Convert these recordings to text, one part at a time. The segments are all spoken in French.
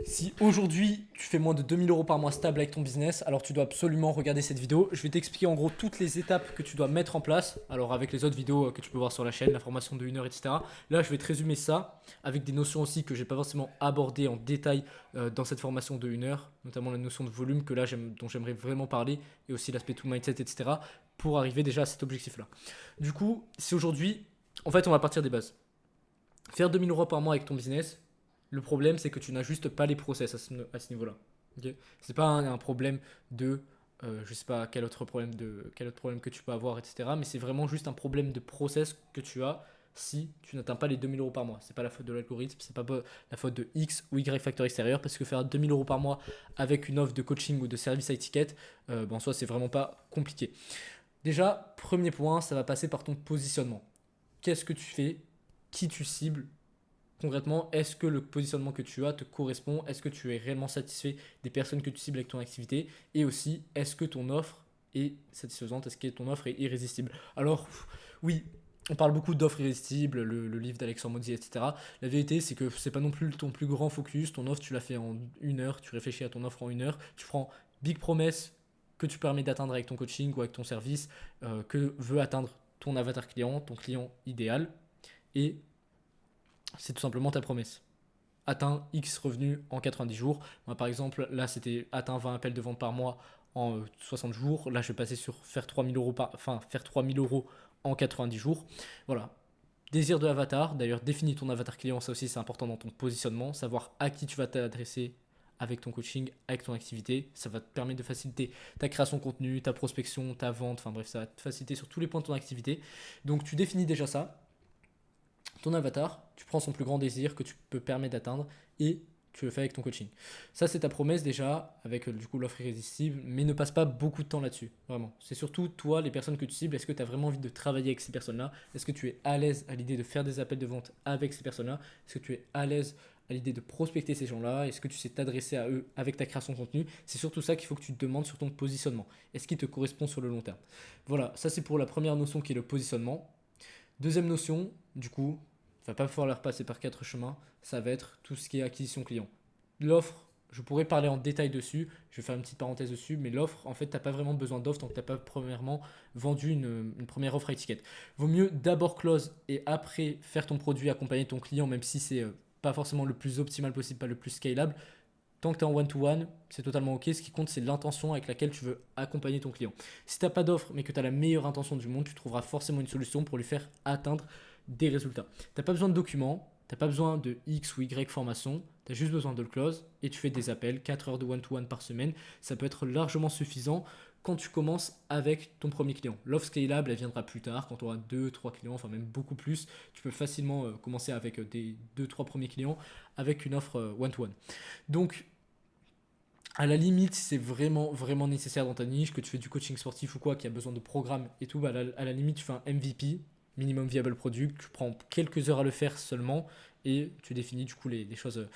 Si aujourd'hui tu fais moins de 2 000 € par mois stable avec ton business, alors tu dois absolument regarder cette vidéo. Je vais t'expliquer en gros toutes les étapes que tu dois mettre en place. Alors avec les autres vidéos que tu peux voir sur la chaîne, la formation de 1 heure, etc. Là je vais te résumer ça avec des notions aussi que j'ai pas forcément abordées en détail dans cette formation de 1 heure, notamment la notion de volume que là dont j'aimerais vraiment parler et aussi l'aspect tout mindset, etc. pour arriver déjà à cet objectif là. Du coup, si aujourd'hui, en fait on va partir des bases. Faire 2 000 € par mois avec ton business, le problème, c'est que tu n'ajustes pas les process à ce niveau-là. Okay, c'est pas un problème de, je sais pas quel autre problème que tu peux avoir, etc. Mais c'est vraiment juste un problème de process que tu as si tu n'atteins pas les 2 000 € par mois. C'est pas la faute de l'algorithme, c'est pas la faute de X ou Y facteur extérieur, parce que faire 2 000 € par mois avec une offre de coaching ou de service à étiquette, en soi, c'est vraiment pas compliqué. Déjà, premier point, ça va passer par ton positionnement. Qu'est-ce que tu fais? Qui tu cibles? Concrètement, est-ce que le positionnement que tu as te correspond? Est-ce que tu es réellement satisfait des personnes que tu cibles avec ton activité? Et aussi, est-ce que ton offre est satisfaisante? Est-ce que ton offre est irrésistible? Alors, oui, on parle beaucoup d'offres irrésistibles, le livre d'Alexandre Modi, etc. La vérité, c'est que c'est pas non plus ton plus grand focus. Ton offre, tu l'as fait en 1 heure, tu réfléchis à ton offre en 1 heure, tu prends big promesses que tu permets d'atteindre avec ton coaching ou avec ton service, que veut atteindre ton avatar client, ton client idéal, et c'est tout simplement ta promesse. Atteint X revenus en 90 jours. Moi, par exemple, là, c'était atteint 20 appels de vente par mois en 60 jours. Là, je vais passer sur faire 3 000 € faire 3 000 € en 90 jours. Voilà. Désir de avatar. D'ailleurs, définis ton avatar client. Ça aussi, c'est important dans ton positionnement. Savoir à qui tu vas t'adresser avec ton coaching, avec ton activité. Ça va te permettre de faciliter ta création de contenu, ta prospection, ta vente. Enfin bref, ça va te faciliter sur tous les points de ton activité. Donc, tu définis déjà ça. Ton avatar, tu prends son plus grand désir que tu peux permettre d'atteindre et tu le fais avec ton coaching. Ça, c'est ta promesse déjà, avec du coup l'offre irrésistible, mais ne passe pas beaucoup de temps là-dessus, vraiment. C'est surtout toi, les personnes que tu cibles, est-ce que tu as vraiment envie de travailler avec ces personnes-là? Est-ce que tu es à l'aise à l'idée de faire des appels de vente avec ces personnes-là? Est-ce que tu es à l'aise à l'idée de prospecter ces gens-là? Est-ce que tu sais t'adresser à eux avec ta création de contenu? C'est surtout ça qu'il faut que tu te demandes sur ton positionnement. Est-ce qu'il te correspond sur le long terme? Voilà, ça c'est pour la première notion qui est le positionnement. Deuxième notion, du coup, il ne va pas falloir passer par 4 chemins, ça va être tout ce qui est acquisition client. L'offre, je pourrais parler en détail dessus, je vais faire une petite parenthèse dessus, mais l'offre, en fait, tu n'as pas vraiment besoin d'offre tant que tu n'as pas premièrement vendu une première offre à étiquette. Vaut mieux d'abord close et après faire ton produit, accompagner ton client, même si c'est pas forcément le plus optimal possible, pas le plus scalable. Tant que tu es en one-to-one, c'est totalement ok. Ce qui compte, c'est l'intention avec laquelle tu veux accompagner ton client. Si tu n'as pas d'offre, mais que tu as la meilleure intention du monde, tu trouveras forcément une solution pour lui faire atteindre des résultats. Tu n'as pas besoin de documents, tu n'as pas besoin de X ou Y formation, tu as juste besoin de le close et tu fais des appels, 4 heures de one-to-one par semaine. Ça peut être largement suffisant quand tu commences avec ton premier client. L'offre scalable, elle viendra plus tard, quand tu auras 2-3 clients, enfin même beaucoup plus. Tu peux facilement commencer avec des 2-3 premiers clients avec une offre one-to-one. Donc, à la limite, si c'est vraiment, vraiment nécessaire dans ta niche, que tu fais du coaching sportif ou quoi, qui a besoin de programmes et tout, bah à la limite, tu fais un MVP, Minimum Viable Product, tu prends quelques heures à le faire seulement et tu définis du coup les choses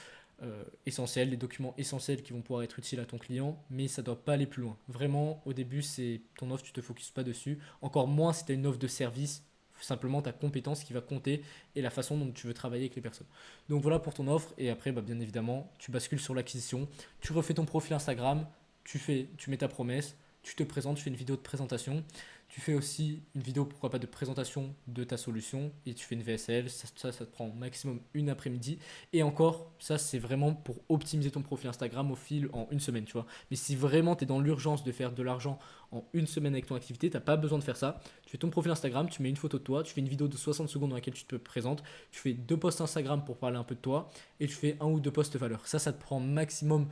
essentielles, les documents essentiels qui vont pouvoir être utiles à ton client, mais ça ne doit pas aller plus loin. Vraiment, au début, c'est ton offre, tu ne te focuses pas dessus. Encore moins si tu as une offre de service, simplement ta compétence qui va compter et la façon dont tu veux travailler avec les personnes. Donc voilà pour ton offre et après, bah, bien évidemment, tu bascules sur l'acquisition, tu refais ton profil Instagram, tu mets ta promesse, tu te présentes, tu fais une vidéo de présentation, tu fais aussi une vidéo, pourquoi pas, de présentation de ta solution et tu fais une VSL. Ça te prend au maximum une après-midi. Et encore, ça, c'est vraiment pour optimiser ton profil Instagram au fil en une semaine, tu vois. Mais si vraiment tu es dans l'urgence de faire de l'argent en une semaine avec ton activité, tu n'as pas besoin de faire ça. Tu fais ton profil Instagram, tu mets une photo de toi, tu fais une vidéo de 60 secondes dans laquelle tu te présentes, tu fais 2 posts Instagram pour parler un peu de toi et tu fais 1 ou 2 posts valeur. Ça te prend maximum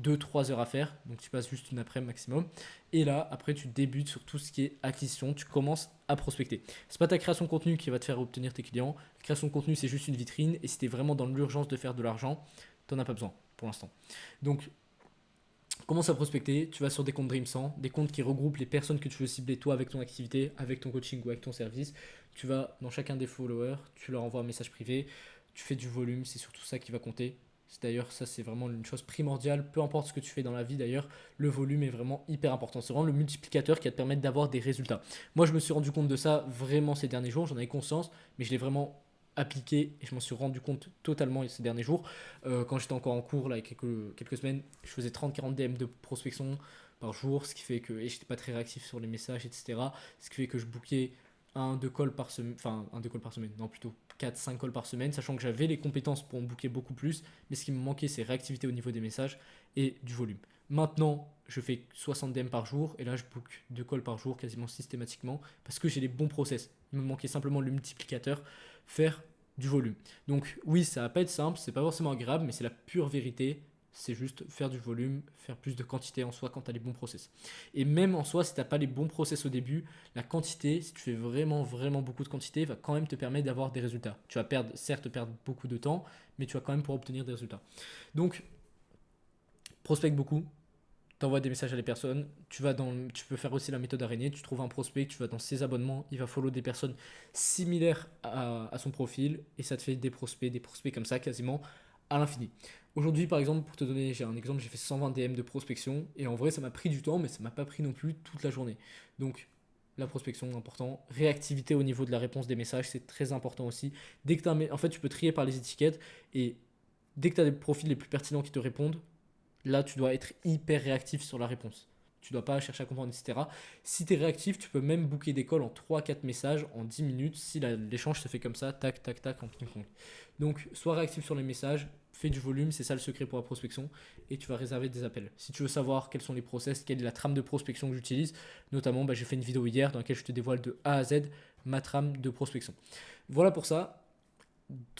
2-3 heures à faire, donc tu passes juste une après maximum. Et là, après, tu débutes sur tout ce qui est acquisition, tu commences à prospecter. C'est pas ta création de contenu qui va te faire obtenir tes clients. La création de contenu, c'est juste une vitrine. Et si tu es vraiment dans l'urgence de faire de l'argent, tu n'en as pas besoin pour l'instant. Donc, commence à prospecter. Tu vas sur des comptes Dream 100, des comptes qui regroupent les personnes que tu veux cibler, toi, avec ton activité, avec ton coaching ou avec ton service. Tu vas dans chacun des followers, tu leur envoies un message privé, tu fais du volume, c'est surtout ça qui va compter. D'ailleurs, ça c'est vraiment une chose primordiale, peu importe ce que tu fais dans la vie d'ailleurs, le volume est vraiment hyper important. C'est vraiment le multiplicateur qui va te permettre d'avoir des résultats. Moi je me suis rendu compte de ça vraiment ces derniers jours, j'en avais conscience, mais je l'ai vraiment appliqué et je m'en suis rendu compte totalement ces derniers jours. Quand j'étais encore en cours, là, il y a quelques semaines, je faisais 30-40 DM de prospection par jour, ce qui fait que, et j'étais pas très réactif sur les messages, etc. Ce qui fait que je bookais un, deux calls par semaine, enfin, un, deux calls par semaine, non, plutôt 4-5 calls par semaine, sachant que j'avais les compétences pour en booker beaucoup plus, mais ce qui me manquait, c'est réactivité au niveau des messages et du volume. Maintenant, je fais 60 DM par jour et là, je book 2 calls par jour quasiment systématiquement parce que j'ai les bons process. Il me manquait simplement le multiplicateur, faire du volume. Donc, oui, ça va pas être simple, c'est pas forcément agréable, mais c'est la pure vérité. C'est juste faire du volume, faire plus de quantité en soi quand tu as les bons process. Et même en soi, si tu n'as pas les bons process au début, la quantité, si tu fais vraiment, vraiment beaucoup de quantité, va quand même te permettre d'avoir des résultats. Tu vas certes perdre beaucoup de temps, mais tu vas quand même pouvoir obtenir des résultats. Donc, prospecte beaucoup, t'envoies des messages à des personnes, tu peux faire aussi la méthode araignée, tu trouves un prospect, tu vas dans ses abonnements, il va follow des personnes similaires à son profil et ça te fait des prospects comme ça quasiment à l'infini. Aujourd'hui par exemple, pour te donner, j'ai un exemple, j'ai fait 120 DM de prospection et en vrai ça m'a pris du temps mais ça m'a pas pris non plus toute la journée. Donc la prospection, important. Réactivité au niveau de la réponse des messages, c'est très important aussi. Dès que en fait, tu peux trier par les étiquettes et dès que tu as des profils les plus pertinents qui te répondent, là, tu dois être hyper réactif sur la réponse. Tu ne dois pas chercher à comprendre, etc. Si tu es réactif, tu peux même booker des calls en 3-4 messages en 10 minutes si l'échange se fait comme ça, tac, tac, tac, en ping-pong. Donc, sois réactif sur les messages, fais du volume, c'est ça le secret pour la prospection, et tu vas réserver des appels. Si tu veux savoir quels sont les process, quelle est la trame de prospection que j'utilise, notamment, j'ai fait une vidéo hier dans laquelle je te dévoile de A à Z ma trame de prospection. Voilà pour ça.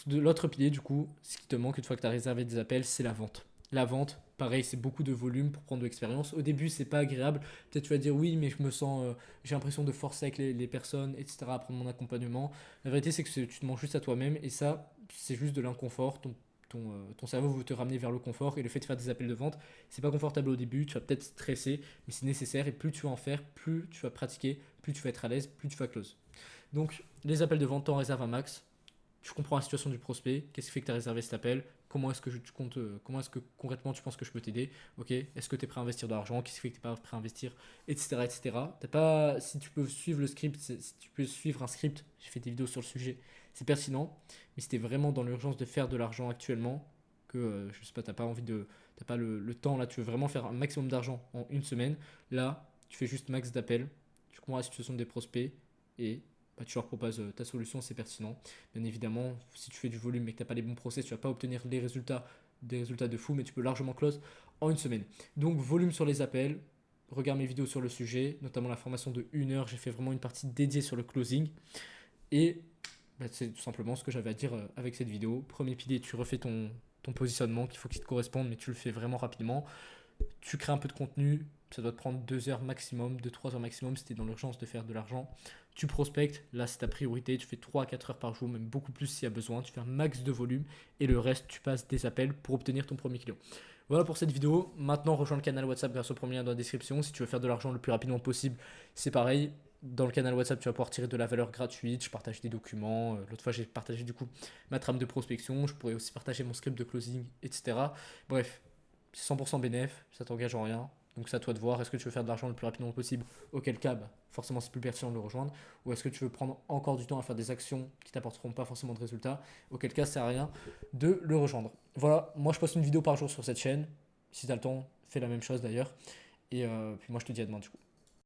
De l'autre pilier, du coup, ce qui te manque une fois que tu as réservé des appels, c'est la vente. La vente, pareil, c'est beaucoup de volume pour prendre de l'expérience. Au début, c'est pas agréable. Peut-être tu vas dire oui, mais je me sens, j'ai l'impression de forcer avec les personnes, etc. à prendre mon accompagnement. La vérité, c'est que tu te mens juste à toi-même et ça, c'est juste de l'inconfort. Ton cerveau veut te ramener vers le confort et le fait de faire des appels de vente, c'est pas confortable au début. Tu vas peut-être stresser, mais c'est nécessaire et plus tu vas en faire, plus tu vas pratiquer, plus tu vas être à l'aise, plus tu vas close. Donc, les appels de vente, t'en réserves un max. Tu comprends la situation du prospect, qu'est-ce qui fait que tu as réservé cet appel, comment est-ce que comment est-ce que concrètement tu penses que je peux t'aider, ok, est-ce que tu es prêt à investir de l'argent, qu'est-ce qui fait que tu n'es pas prêt à investir, etc. etc. T'as pas, si tu peux suivre le script, si tu peux suivre un script, j'ai fait des vidéos sur le sujet, c'est pertinent, mais si tu es vraiment dans l'urgence de faire de l'argent actuellement, que je sais pas, t'as pas le temps là, tu veux vraiment faire un maximum d'argent en une semaine, là, tu fais juste max d'appels, tu comprends la situation des prospects et tu leur proposes ta solution, c'est pertinent. Bien évidemment, si tu fais du volume et que tu n'as pas les bons process, tu ne vas pas obtenir des résultats de fou, mais tu peux largement close en une semaine. Donc, volume sur les appels. Regarde mes vidéos sur le sujet, notamment la formation de 1 heure. J'ai fait vraiment une partie dédiée sur le closing. Et c'est tout simplement ce que j'avais à dire avec cette vidéo. Premier pilier, tu refais ton positionnement qu'il faut qu'il te corresponde, mais tu le fais vraiment rapidement. Tu crées un peu de contenu, ça doit te prendre 2 heures maximum, 2-3 heures maximum si tu es dans l'urgence de faire de l'argent. Tu prospectes, là c'est ta priorité, tu fais 3-4 heures par jour, même beaucoup plus s'il y a besoin, tu fais un max de volume et le reste tu passes des appels pour obtenir ton premier client. Voilà pour cette vidéo. Maintenant rejoins le canal WhatsApp grâce au premier lien dans la description. Si tu veux faire de l'argent le plus rapidement possible, c'est pareil. Dans le canal WhatsApp, tu vas pouvoir tirer de la valeur gratuite. Je partage des documents. L'autre fois, j'ai partagé du coup ma trame de prospection. Je pourrais aussi partager mon script de closing, etc. Bref, c'est 100% bénéf, ça t'engage en rien. Donc c'est à toi de voir, est-ce que tu veux faire de l'argent le plus rapidement possible, auquel cas forcément c'est plus pertinent de le rejoindre, ou est-ce que tu veux prendre encore du temps à faire des actions qui t'apporteront pas forcément de résultats, auquel cas ça sert à rien de le rejoindre. Voilà, moi je poste une vidéo par jour sur cette chaîne, si tu as le temps, fais la même chose d'ailleurs, et puis moi je te dis à demain du coup.